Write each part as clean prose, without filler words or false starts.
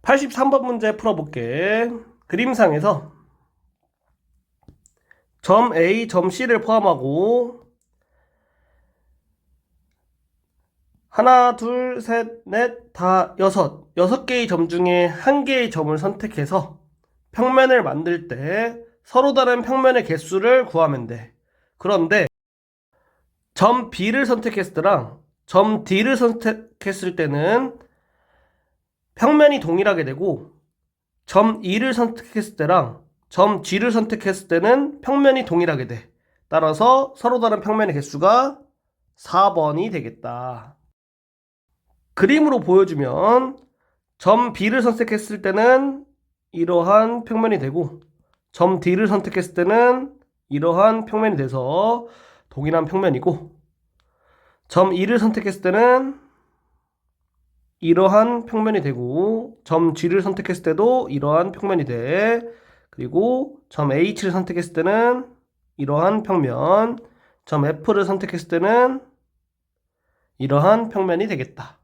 83번 문제 풀어볼게. 그림상에서 점 A, 점 C를 포함하고 하나, 둘, 셋, 넷, 다 여섯 개의 점 중에 한 개의 점을 선택해서 평면을 만들 때 서로 다른 평면의 개수를 구하면 돼. 그런데 점 B를 선택했을 때랑 점 D를 선택했을 때는 평면이 동일하게 되고 점 E를 선택했을 때랑 점 G를 선택했을 때는 평면이 동일하게 돼. 따라서 서로 다른 평면의 개수가 4번이 되겠다. 그림으로 보여주면 점 B를 선택했을 때는 이러한 평면이 되고 점 D를 선택했을 때는 이러한 평면이 돼서 동일한 평면이고 점 E를 선택했을 때는 이러한 평면이 되고 점 G를 선택했을 때도 이러한 평면이 돼. 그리고 점 H를 선택했을 때는 이러한 평면, 점 F를 선택했을 때는 이러한 평면이 되겠다.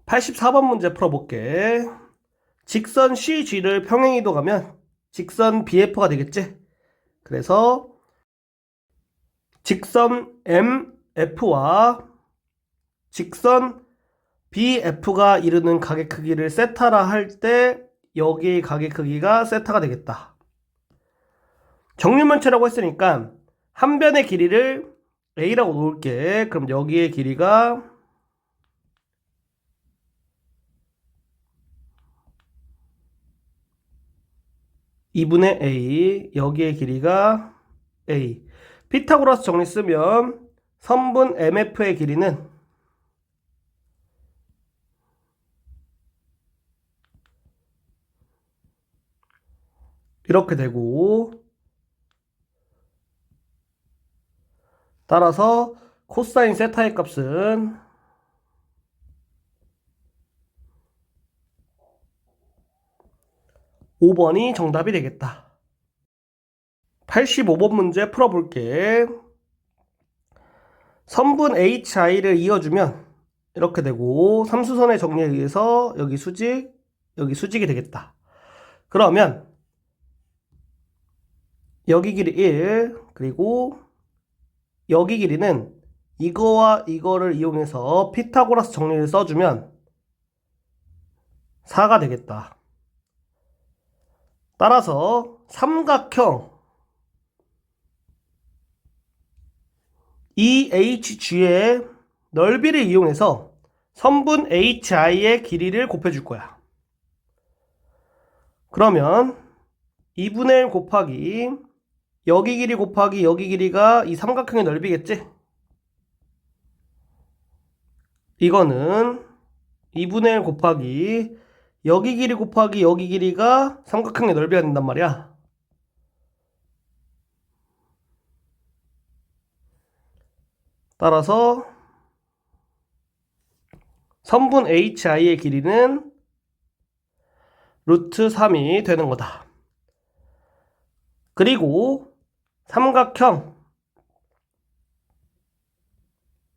84번 문제 풀어볼게. 직선 CG를 평행이동하면 직선 BF가 되겠지? 그래서 직선 MF와 직선 BF가 이루는 가게 크기를 세타라 할 때 여기의 가게 크기가 세타가 되겠다. 정육면체라고 했으니까 한 변의 길이를 A라고 놓을게. 그럼 여기의 길이가 2분의 A, 여기의 길이가 A. 피타고라스 정리 쓰면 선분 MF의 길이는 이렇게 되고 따라서 코사인 세타의 값은 5번이 정답이 되겠다. 85번 문제 풀어볼게. 선분 HI를 이어주면 이렇게 되고 삼수선의 정리에 의해서 여기 수직, 여기 수직이 되겠다. 그러면 여기 길이 1, 그리고 여기 길이는 이거와 이거를 이용해서 피타고라스 정리를 써주면 4가 되겠다. 따라서 삼각형 EHG의 넓이를 이용해서 선분 HI의 길이를 곱해줄 거야. 그러면 2분의 1 곱하기 여기 길이 곱하기 여기 길이가 이 삼각형의 넓이겠지? 이거는 2분의 1 곱하기 여기 길이 곱하기 여기 길이가 삼각형의 넓이가 된단 말이야. 따라서 선분 HI의 길이는 루트 3이 되는 거다. 그리고 삼각형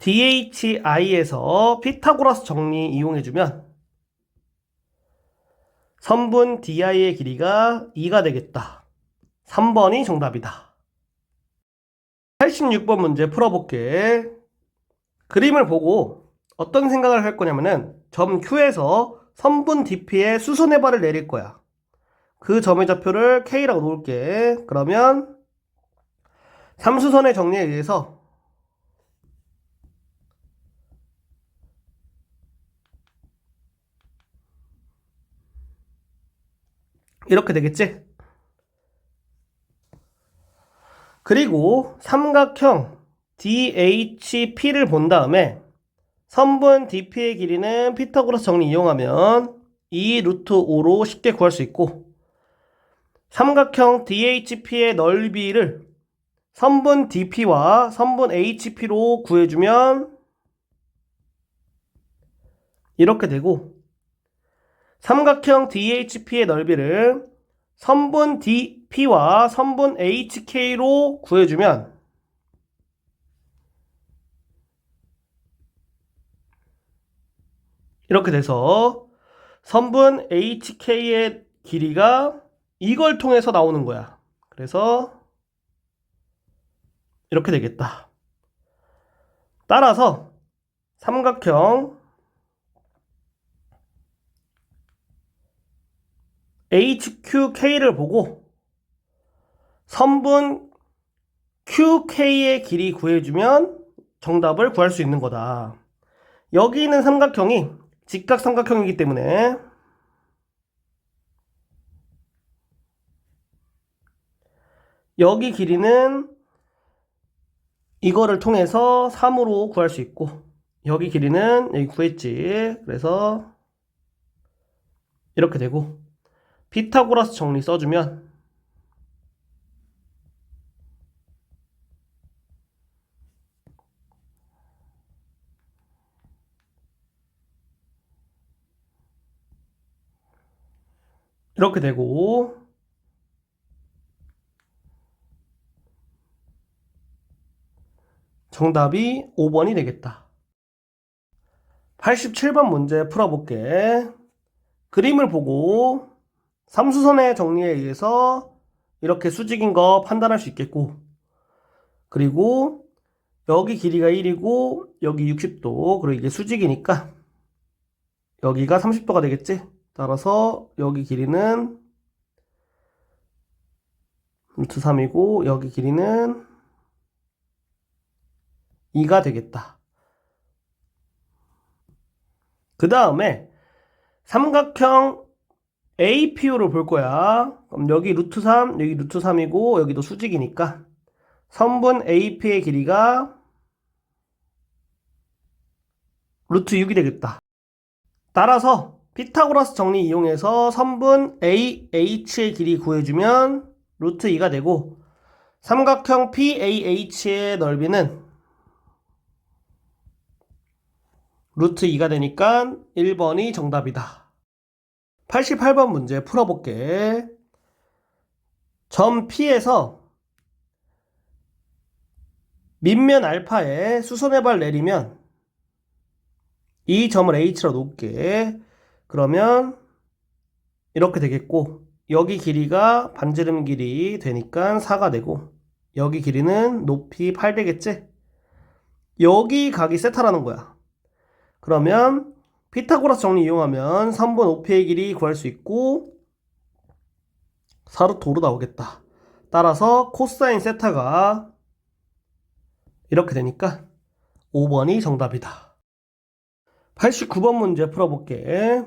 DHI에서 피타고라스 정리 이용해주면 선분 DI의 길이가 2가 되겠다. 3번이 정답이다. 86번 문제 풀어볼게. 그림을 보고 어떤 생각을 할 거냐면은 점 Q에서 선분 DP에 수선의 발을 내릴 거야. 그 점의 좌표를 K라고 놓을게. 그러면 삼수선의 정리에 의해서 이렇게 되겠지? 그리고 삼각형 DHP를 본 다음에 선분 DP의 길이는 피타고라스 정리 이용하면 2 루트 5로 쉽게 구할 수 있고 삼각형 DHP의 넓이를 선분 DP와 선분 HP로 구해주면 이렇게 되고 삼각형 DHP의 넓이를 선분 DP와 선분 HK로 구해주면 이렇게 돼서 선분 HK의 길이가 이걸 통해서 나오는 거야. 그래서 이렇게 되겠다. 따라서 삼각형 HQK를 보고 선분 QK의 길이 구해주면 정답을 구할 수 있는 거다. 여기 있는 삼각형이 직각삼각형이기 때문에 여기 길이는 이거를 통해서 3으로 구할 수 있고 여기 길이는 여기 구했지. 그래서 이렇게 되고 피타고라스 정리 써주면 이렇게 되고 정답이 5번이 되겠다. 87번 문제 풀어볼게. 그림을 보고 삼수선의 정리에 의해서 이렇게 수직인 거 판단할 수 있겠고 그리고 여기 길이가 1이고 여기 60도 그리고 이게 수직이니까 여기가 30도가 되겠지? 따라서 여기 길이는 루트 3이고 여기 길이는 2가 되겠다. 그 다음에 삼각형 APU를 볼 거야. 그럼 여기 루트 3, 여기 루트 3이고 여기도 수직이니까 선분 AP의 길이가 루트 6이 되겠다. 따라서 피타고라스 정리 이용해서 선분 AH의 길이 구해주면 루트 2가 되고 삼각형 PAH의 넓이는 루트 2가 되니까 1번이 정답이다. 88번 문제 풀어볼게. 점 P에서 밑면 알파에 수선의 발 내리면 이 점을 H로 놓을게. 그러면 이렇게 되겠고 여기 길이가 반지름 길이 되니까 4가 되고 여기 길이는 높이 8 되겠지? 여기 각이 세타라는 거야. 그러면 피타고라스 정리 이용하면 3번 OP의 길이 구할 수 있고 4루트 5로 나오겠다. 따라서 코사인 세타가 이렇게 되니까 5번이 정답이다. 89번 문제 풀어볼게.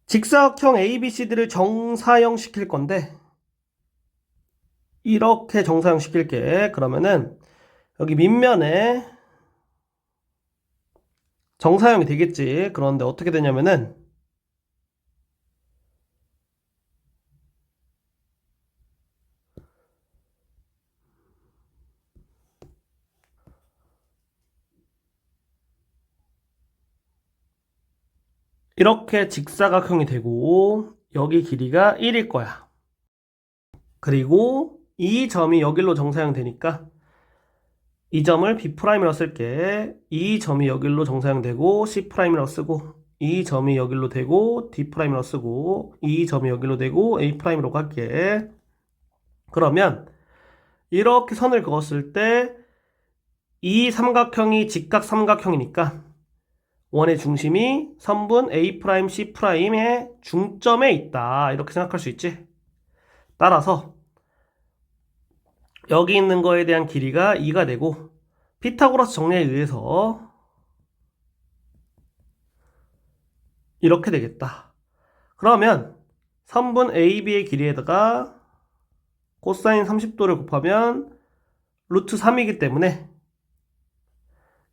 직사각형 ABCD를 정사형 시킬 건데 이렇게 정사형 시킬게. 그러면은 여기 밑면에 정사형이 되겠지. 그런데 어떻게 되냐면은 이렇게 직사각형이 되고 여기 길이가 1일 거야. 그리고 이 점이 여기로 정사형 되니까 이 점을 B'이라고 쓸게. 이 점이 여기로 정사형 되고 C'이라고 쓰고 이 점이 여기로 되고 D'이라고 쓰고 이 점이 여기로 되고 A'이라고 할게. 그러면 이렇게 선을 그었을 때 이 삼각형이 직각삼각형이니까 원의 중심이 선분 A', C'의 중점에 있다. 이렇게 생각할 수 있지. 따라서 여기 있는 거에 대한 길이가 2가 되고 피타고라스 정리에 의해서 이렇게 되겠다. 그러면 선분 AB의 길이에다가 코사인 30도를 곱하면 루트 3이기 때문에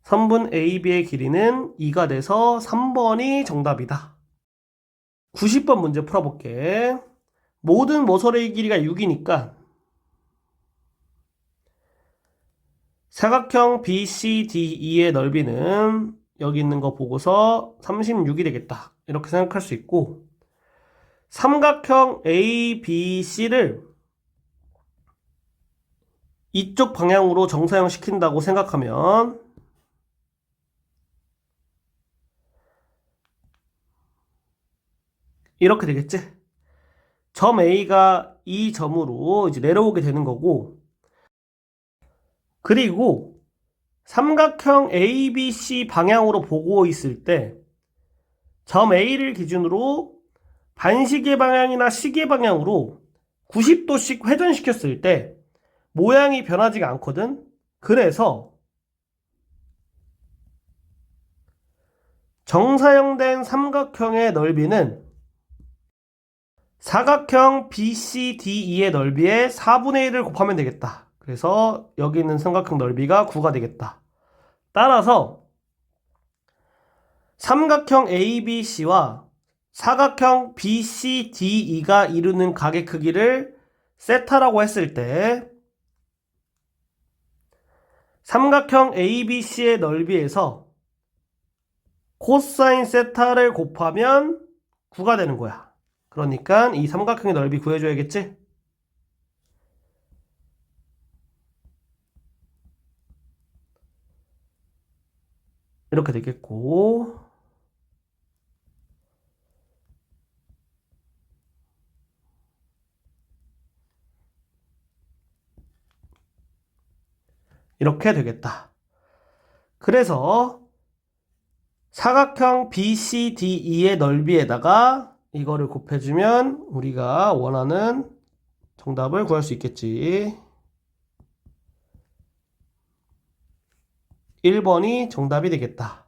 선분 AB의 길이는 2가 돼서 3번이 정답이다. 90번 문제 풀어볼게. 모든 모서리의 길이가 6이니까 사각형 BCDE의 넓이는 여기 있는 거 보고서 36이 되겠다. 이렇게 생각할 수 있고 삼각형 ABC를 이쪽 방향으로 정사형 시킨다고 생각하면 이렇게 되겠지? 점 A가 이 점으로 이제 내려오게 되는 거고, 그리고 삼각형 ABC 방향으로 보고 있을 때 점 A를 기준으로 반시계 방향이나 시계 방향으로 90도씩 회전시켰을 때 모양이 변하지가 않거든. 그래서 정사형된 삼각형의 넓이는 사각형 BCDE의 넓이의 4분의 1을 곱하면 되겠다. 그래서 여기 있는 삼각형 넓이가 9가 되겠다. 따라서 삼각형 ABC와 사각형 BCDE가 이루는 각의 크기를 세타라고 했을 때 삼각형 ABC의 넓이에서 코사인 세타를 곱하면 9가 되는 거야. 그러니까 이 삼각형의 넓이 구해줘야겠지? 이렇게 되겠고, 이렇게 되겠다. 그래서 사각형 BCDE의 넓이에다가 이거를 곱해주면 우리가 원하는 정답을 구할 수 있겠지. 1번이 정답이 되겠다.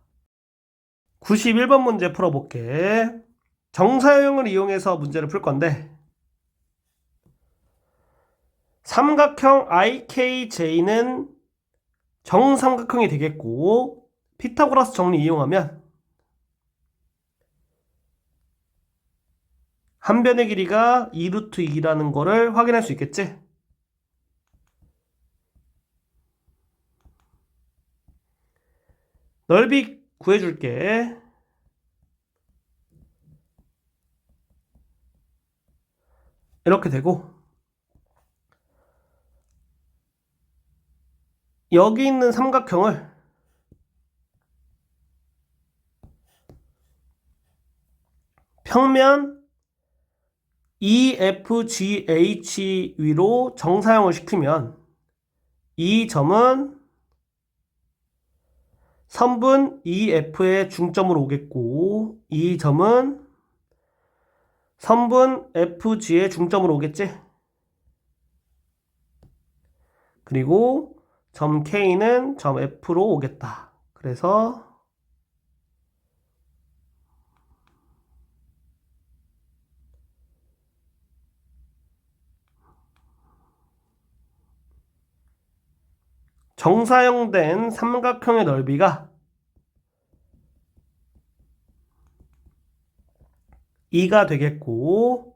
91번 문제 풀어볼게. 정사형을 이용해서 문제를 풀 건데 삼각형 IKJ는 정삼각형이 되겠고 피타고라스 정리 이용하면 한 변의 길이가 2루트 2라는 거를 확인할 수 있겠지? 넓이 구해줄게. 이렇게 되고 여기 있는 삼각형을 평면 EFGH 위로 정사형을 시키면 이 점은 선분 EF의 중점으로 오겠고 이 점은 선분 FG의 중점으로 오겠지? 그리고 점 K는 점 F로 오겠다. 그래서 정사형된 삼각형의 넓이가 2가 되겠고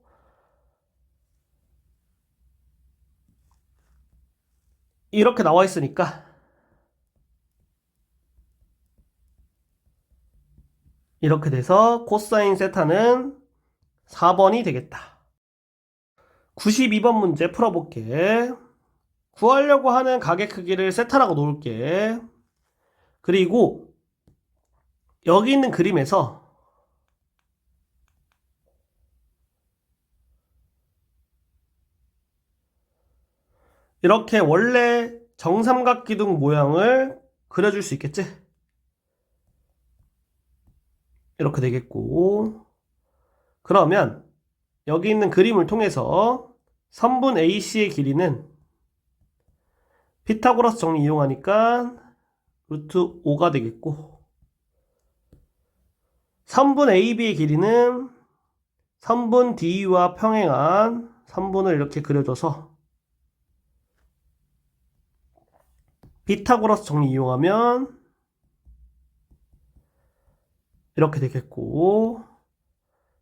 이렇게 나와 있으니까 이렇게 돼서 코사인 세타는 4번이 되겠다. 92번 문제 풀어볼게. 구하려고 하는 각의 크기를 세타라고 놓을게. 그리고 여기 있는 그림에서 이렇게 원래 정삼각기둥 모양을 그려줄 수 있겠지? 이렇게 되겠고 그러면 여기 있는 그림을 통해서 선분 AC의 길이는 피타고라스 정리 이용하니까 루트 5가 되겠고 선분 AB의 길이는 선분 DE와 평행한 선분을 이렇게 그려줘서 피타고라스 정리 이용하면 이렇게 되겠고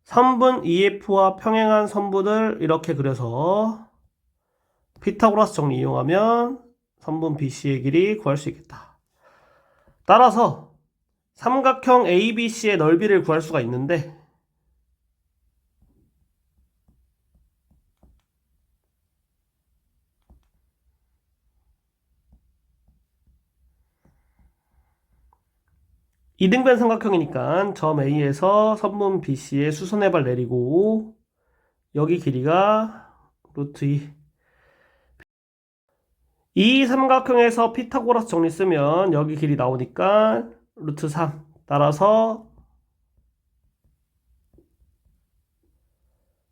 선분 EF와 평행한 선분을 이렇게 그려서 피타고라스 정리 이용하면 선분 BC의 길이 구할 수 있겠다. 따라서 삼각형 ABC의 넓이를 구할 수가 있는데 이등변 삼각형이니까 점 A에서 선분 BC의 수선의 발 내리고 여기 길이가 루트 2. 이 삼각형에서 피타고라스 정리 쓰면 여기 길이 나오니까 루트 3. 따라서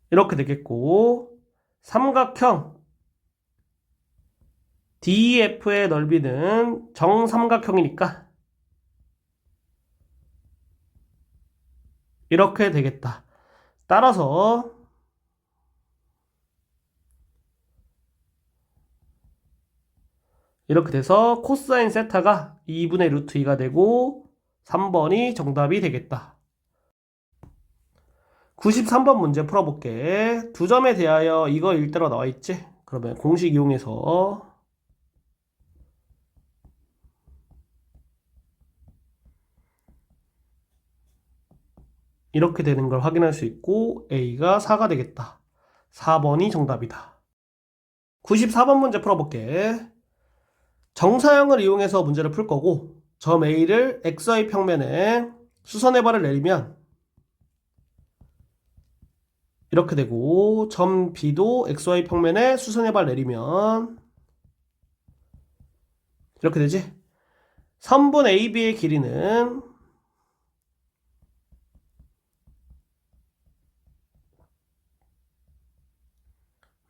이렇게 되겠고 삼각형 DEF의 넓이는 정삼각형이니까 이렇게 되겠다. 따라서 이렇게 돼서 코사인 세타가 2분의 루트 2가 되고 3번이 정답이 되겠다. 93번 문제 풀어볼게. 두 점에 대하여 이거 일대로 나와있지? 그러면 공식 이용해서 이렇게 되는 걸 확인할 수 있고 A가 4가 되겠다. 4번이 정답이다. 94번 문제 풀어볼게. 정사형을 이용해서 문제를 풀 거고 점 A를 XY 평면에 수선의 발을 내리면 이렇게 되고 점 B도 XY 평면에 수선의 발 내리면 이렇게 되지? 선분 AB의 길이는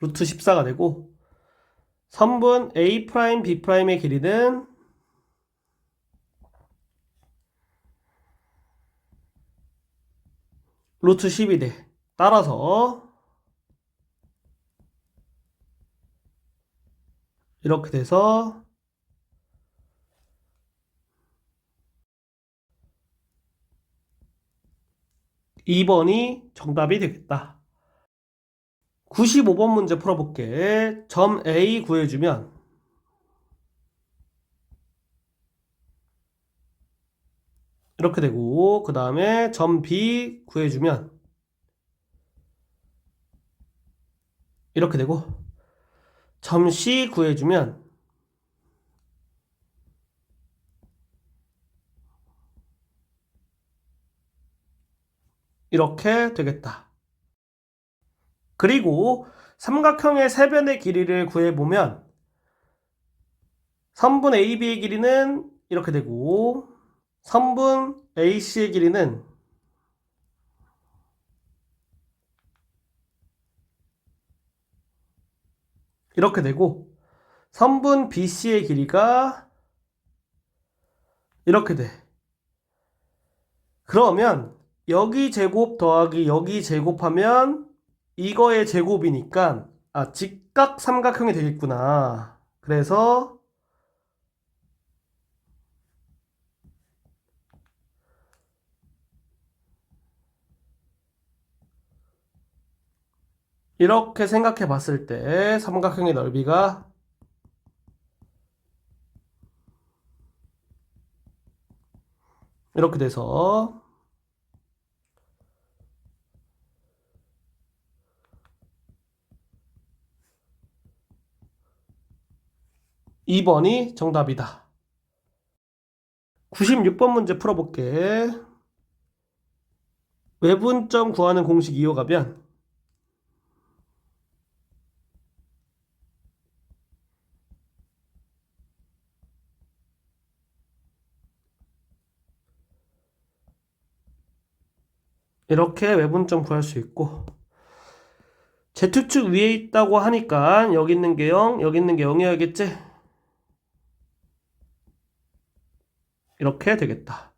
루트 14가 되고 선분 A', B'의 길이는 루트 10이 돼. 따라서 이렇게 돼서 2번이 정답이 되겠다. 95번 문제 풀어볼게. 점 A 구해주면 이렇게 되고 그 다음에 점 B 구해주면 이렇게 되고 점 C 구해주면 이렇게 되겠다. 그리고 삼각형의 세변의 길이를 구해보면 선분 AB의 길이는 이렇게 되고 선분 AC의 길이는 이렇게 되고 선분 BC의 길이가 이렇게 돼. 그러면 여기 제곱 더하기 여기 제곱하면 이거의 제곱이니까 직각 삼각형이 되겠구나. 그래서 이렇게 생각해 봤을 때 삼각형의 넓이가 이렇게 돼서 2번이 정답이다. 96번 문제 풀어볼게. 외분점 구하는 공식 이어가면 이렇게 외분점 구할 수 있고 Z축 위에 있다고 하니까 여기 있는 게 0, 여기 있는 게 0이어야겠지? 이렇게 되겠다.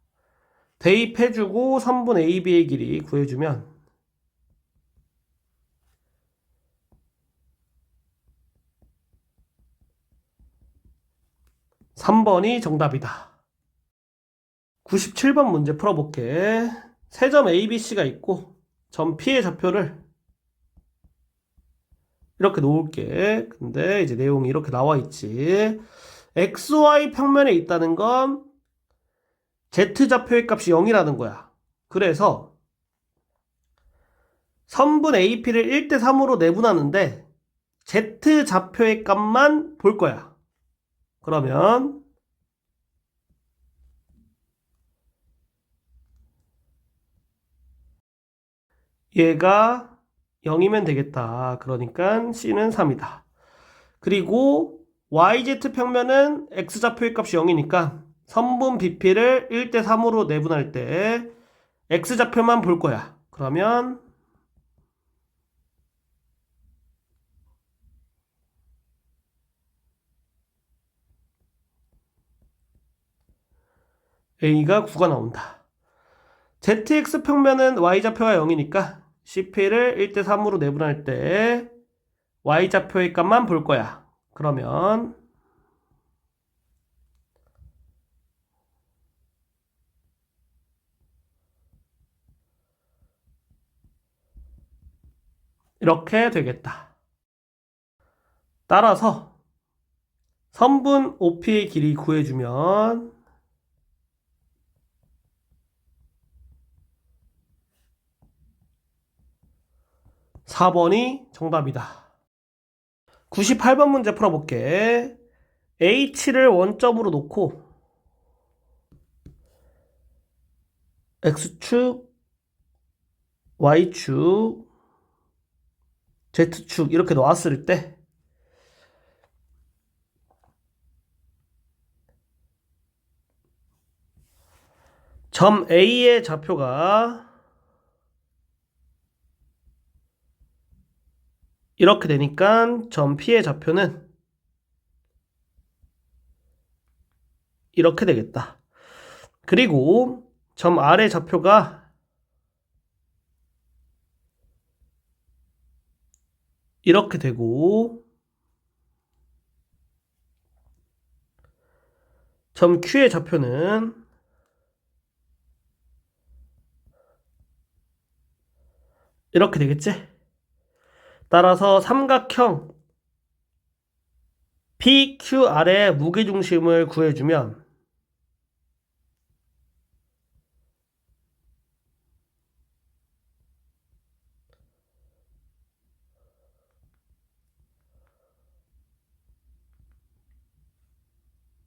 대입해주고 선분 AB의 길이 구해주면 3번이 정답이다. 97번 문제 풀어볼게. 세 점 ABC가 있고 점 P의 좌표를 이렇게 놓을게. 근데 이제 내용이 이렇게 나와 있지. XY 평면에 있다는 건 Z좌표의 값이 0이라는 거야. 그래서 선분 AP를 1대3으로 내분하는데 Z좌표의 값만 볼 거야. 그러면 얘가 0이면 되겠다. 그러니까 C는 3이다. 그리고 YZ 평면은 X좌표의 값이 0이니까 선분 BP를 1대 3으로 내분할 때 X좌표만 볼 거야. 그러면 A가 9가 나온다. ZX 평면은 Y좌표가 0이니까 CP를 1대 3으로 내분할 때 Y좌표의 값만 볼 거야. 그러면 이렇게 되겠다. 따라서 선분 OP의 길이 구해주면 4번이 정답이다. 98번 문제 풀어볼게. H를 원점으로 놓고 X축, Y축, Z축 이렇게 놓았을 때 점 A의 좌표가 이렇게 되니까 점 P의 좌표는 이렇게 되겠다. 그리고 점 R의 좌표가 이렇게 되고 점 Q의 좌표는 이렇게 되겠지? 따라서 삼각형 PQR의 무게중심을 구해주면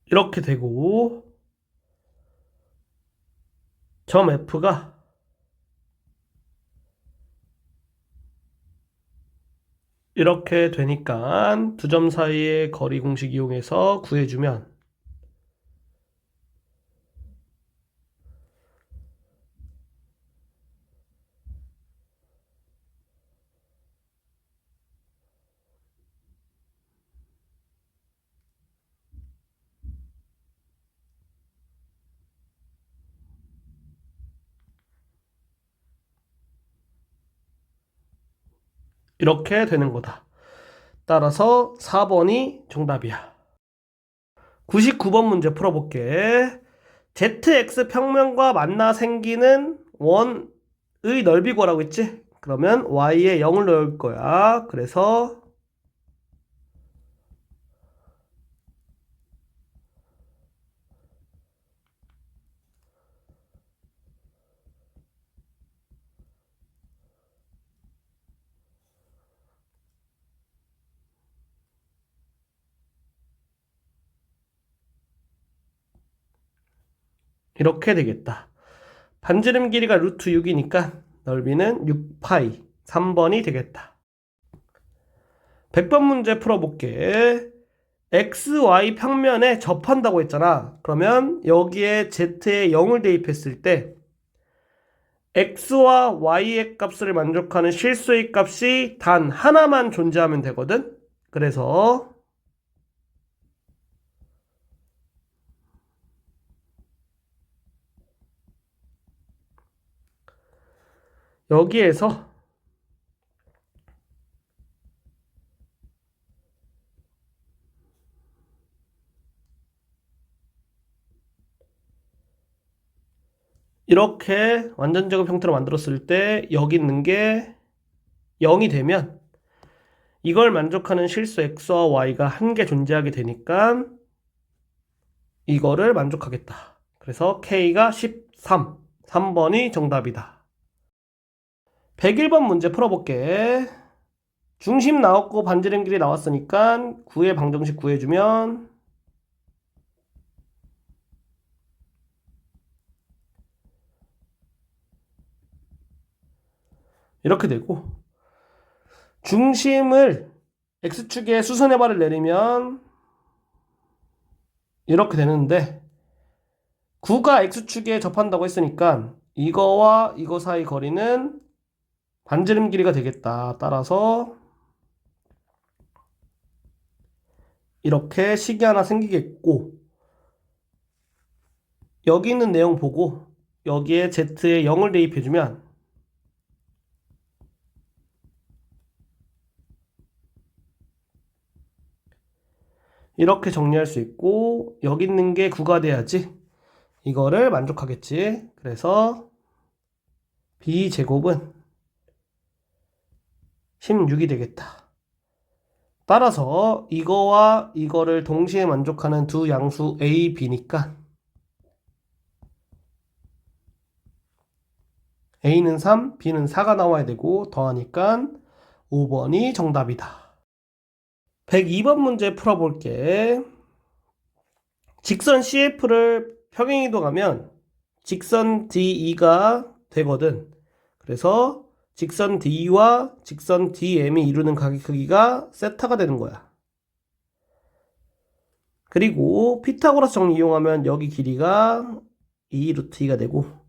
이렇게 되고 점 F가 이렇게 되니까 두 점 사이의 거리 공식 이용해서 구해주면 이렇게 되는 거다. 따라서 4번이 정답이야. 99번 문제 풀어볼게. ZX 평면과 만나 생기는 원의 넓이 구하라고 했지? 그러면 Y에 0을 넣을 거야. 그래서 이렇게 되겠다. 반지름 길이가 루트 6이니까 넓이는 6파이 3번이 되겠다. 100번 문제 풀어볼게. XY 평면에 접한다고 했잖아. 그러면 여기에 Z에 0을 대입했을 때 X와 Y의 값을 만족하는 실수의 값이 단 하나만 존재하면 되거든. 그래서 여기에서 이렇게 완전제곱 형태로 만들었을 때 여기 있는 게 0이 되면 이걸 만족하는 실수 X와 Y가 한 개 존재하게 되니까 이거를 만족하겠다. 그래서 K가 13, 3번이 정답이다. 101번 문제 풀어볼게. 중심 나왔고 반지름 길이 나왔으니까 9의 방정식 구해주면 이렇게 되고, 중심을 X축에 수선의 발을 내리면 이렇게 되는데, 9가 X축에 접한다고 했으니까 이거와 이거 사이 거리는 반지름 길이가 되겠다. 따라서 이렇게 식이 하나 생기겠고, 여기 있는 내용 보고 여기에 Z에 0을 대입해주면 이렇게 정리할 수 있고, 여기 있는 게 9가 돼야지 이거를 만족하겠지. 그래서 B제곱은 16이 되겠다. 따라서 이거와 이거를 동시에 만족하는 두 양수 A, B니까 A는 3, B는 4가 나와야 되고 더하니까 5번이 정답이다. 102번 문제 풀어볼게. 직선 CF를 평행이동하면 직선 DE가 되거든. 그래서 직선 D와 직선 DM이 이루는 각의 크기가 세타가 되는 거야. 그리고 피타고라스 정리 이용하면 여기 길이가 2 루트 2가 되고,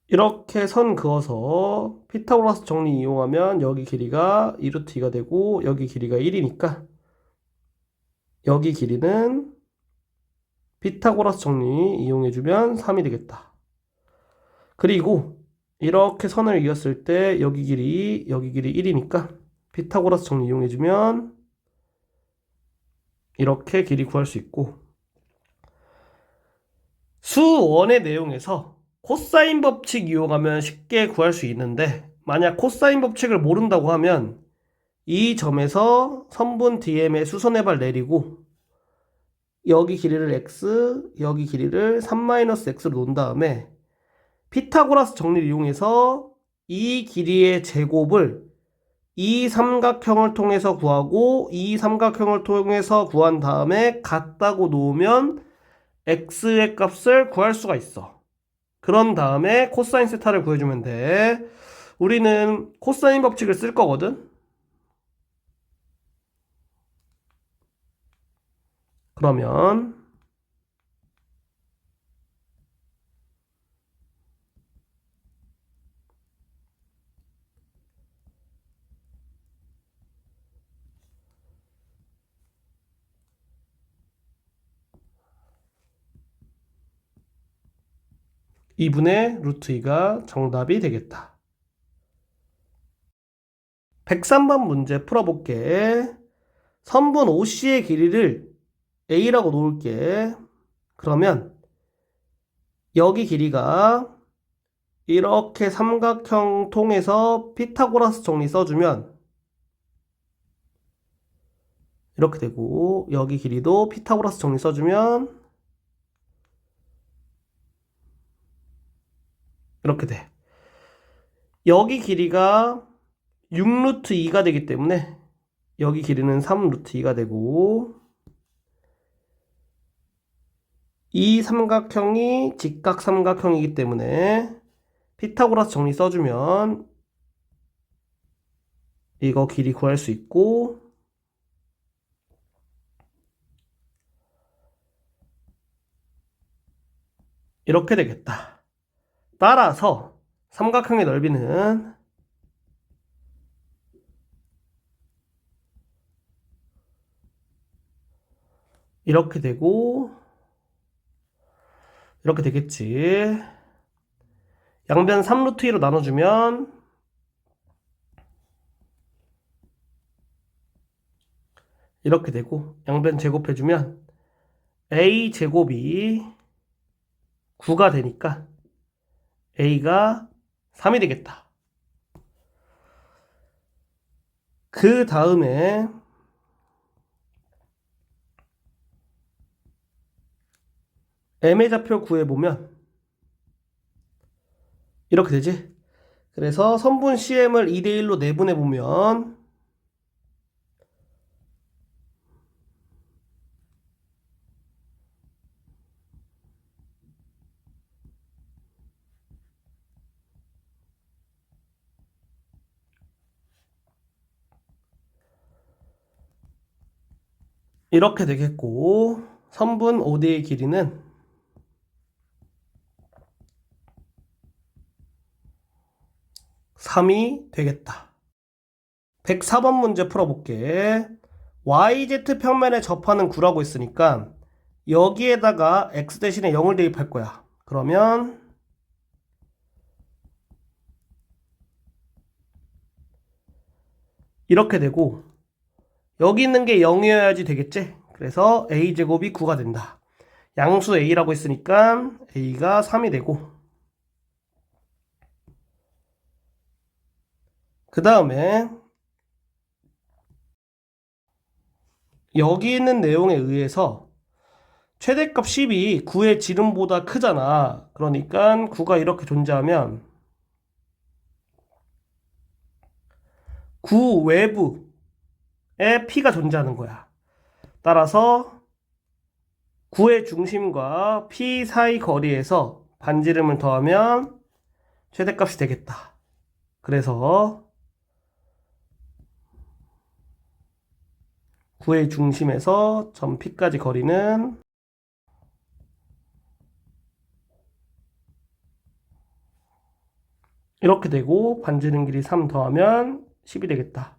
이렇게 선 그어서 피타고라스 정리 이용하면 여기 길이가 2 루트 2가 되고 여기 길이가 1이니까 여기 길이는 피타고라스 정리 이용해주면 3이 되겠다. 그리고 이렇게 선을 이었을 때 여기 길이 1이니까 피타고라스 정리 이용해주면 이렇게 길이 구할 수 있고, 수원의 내용에서 코사인 법칙 이용하면 쉽게 구할 수 있는데, 만약 코사인 법칙을 모른다고 하면 이 점에서 선분 DM의 수선의 발 내리고 여기 길이를 x, 여기 길이를 3-x로 놓은 다음에 피타고라스 정리를 이용해서 이 길이의 제곱을 이 삼각형을 통해서 구하고 이 삼각형을 통해서 구한 다음에 같다고 놓으면 x의 값을 구할 수가 있어. 그런 다음에 코사인 세타를 구해주면 돼. 우리는 코사인 법칙을 쓸 거거든. 그러면 2분의 루트 2가 정답이 되겠다. 103번 문제 풀어볼게. 선분 OC의 길이를 A라고 놓을게. 그러면 여기 길이가 이렇게 삼각형 통해서 피타고라스 정리 써주면 이렇게 되고, 여기 길이도 피타고라스 정리 써주면 이렇게 돼. 여기 길이가 6루트 2가 되기 때문에 여기 길이는 3루트 2가 되고, 이 삼각형이 직각 삼각형이기 때문에 피타고라스 정리 써주면 이거 길이 구할 수 있고, 이렇게 되겠다. 따라서 삼각형의 넓이는 이렇게 되고 이렇게 되겠지. 양변 3루트 2로 나눠주면 이렇게 되고, 양변 제곱해주면 a 제곱이 9가 되니까 a가 3이 되겠다. 그 다음에 m의 좌표 구해보면 이렇게 되지. 그래서 선분 CM을 2대1로 내분해보면 이렇게 되겠고 선분 OD의 길이는 3이 되겠다. 104번 문제 풀어볼게. YZ 평면에 접하는 구라고 있으니까 여기에다가 X 대신에 0을 대입할 거야. 그러면 이렇게 되고 여기 있는 게 0이어야지 되겠지? 그래서 A제곱이 9가 된다. 양수 A라고 했으니까 A가 3이 되고 그 다음에 여기 있는 내용에 의해서 최대값 10이 9의 지름보다 크잖아. 그러니까 9가 이렇게 존재하면 9 외부에 P가 존재하는 거야. 따라서 9의 중심과 P 사이 거리에서 반지름을 더하면 최대값이 되겠다. 그래서 9의 중심에서 점 P까지 거리는 이렇게 되고 반지름 길이 3 더하면 10이 되겠다.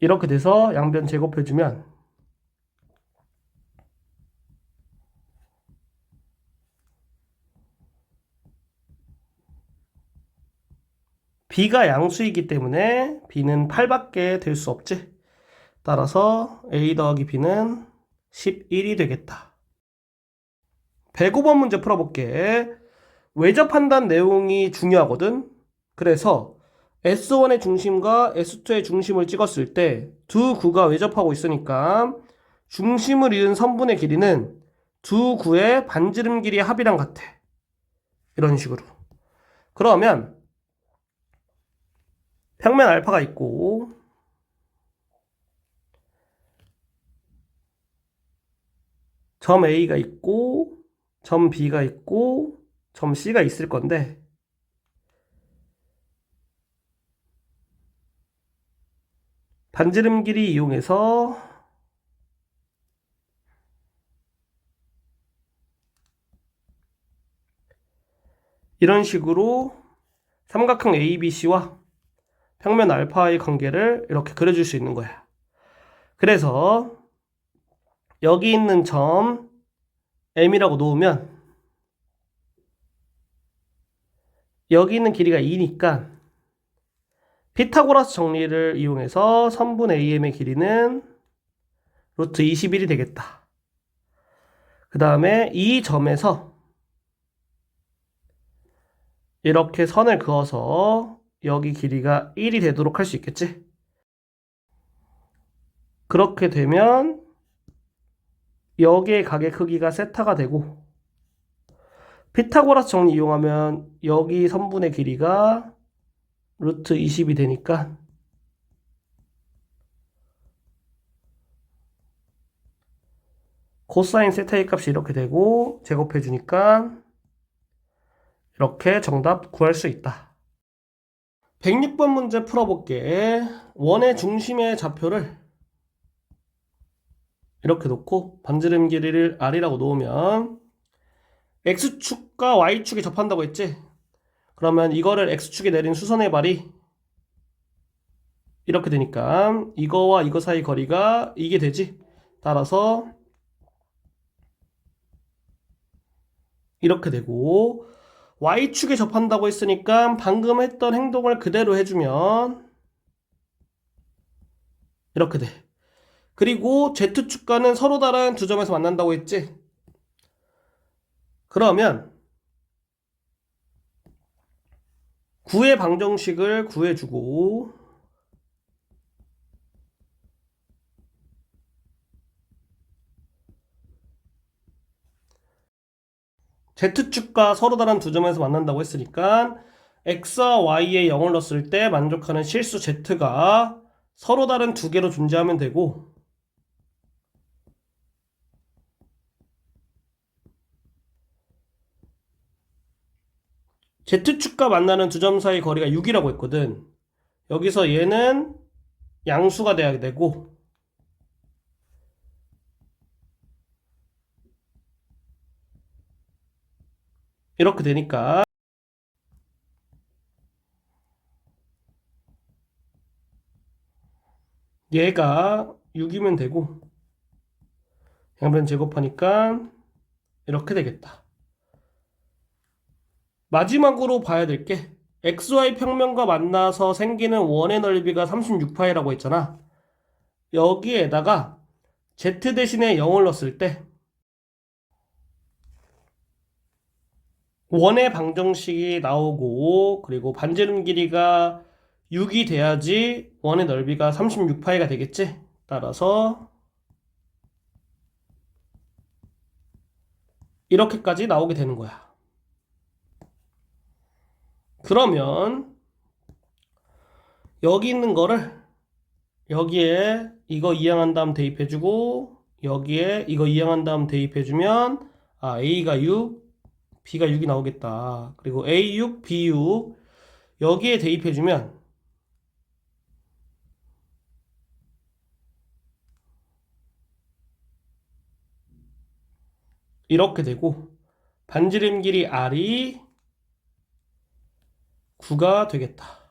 이렇게 돼서 양변 제곱해주면 B가 양수이기 때문에 B는 8밖에 될 수 없지. 따라서 A 더하기 B는 11이 되겠다. 105번 문제 풀어볼게. 외접한다는 내용이 중요하거든. 그래서 S1의 중심과 S2의 중심을 찍었을 때 두 구가 외접하고 있으니까 중심을 이은 선분의 길이는 두 구의 반지름 길이의 합이랑 같아. 이런 식으로. 그러면 평면 알파가 있고 점 A가 있고 점 B가 있고 점 C가 있을 건데 반지름 길이 이용해서 이런 식으로 삼각형 ABC와 평면 알파의 관계를 이렇게 그려줄 수 있는 거야. 그래서 여기 있는 점 M이라고 놓으면 여기 있는 길이가 2니까 피타고라스 정리를 이용해서 선분 AM의 길이는 루트 21이 되겠다. 그 다음에 이 점에서 이렇게 선을 그어서 여기 길이가 1이 되도록 할 수 있겠지? 그렇게 되면 여기의 각의 크기가 세타가 되고 피타고라스 정리 이용하면 여기 선분의 길이가 루트 20이 되니까 코사인 세타의 값이 이렇게 되고 제곱해 주니까 이렇게 정답 구할 수 있다. 106번 문제 풀어볼게. 원의 중심의 좌표를 이렇게 놓고 반지름 길이를 R이라고 놓으면 X축과 Y축이 접한다고 했지? 그러면 이거를 X축에 내린 수선의 발이 이렇게 되니까 이거와 이거 사이 거리가 이게 되지? 따라서 이렇게 되고 Y축에 접한다고 했으니까 방금 했던 행동을 그대로 해주면 이렇게 돼. 그리고 Z축과는 서로 다른 두 점에서 만난다고 했지? 그러면 9의 방정식을 구해주고 Z축과 서로 다른 두 점에서 만난다고 했으니까 X와 Y에 0을 넣었을 때 만족하는 실수 Z가 서로 다른 두 개로 존재하면 되고 Z축과 만나는 두 점 사이 거리가 6이라고 했거든. 여기서 얘는 양수가 돼야 되고 이렇게 되니까 얘가 6이면 되고 양변 제곱하니까 이렇게 되겠다. 마지막으로 봐야 될 게 XY 평면과 만나서 생기는 원의 넓이가 36파이라고 했잖아. 여기에다가 Z 대신에 0을 넣었을 때 원의 방정식이 나오고 그리고 반지름 길이가 6이 돼야지 원의 넓이가 36파이가 되겠지? 따라서 이렇게까지 나오게 되는 거야. 그러면 여기 있는 거를 여기에 이거 이항한 다음 대입해주고 여기에 이거 이항한 다음 대입해주면 A가 6, B가 6이 나오겠다. 그리고 A6, B6 여기에 대입해주면 이렇게 되고 반지름 길이 R이 9가 되겠다.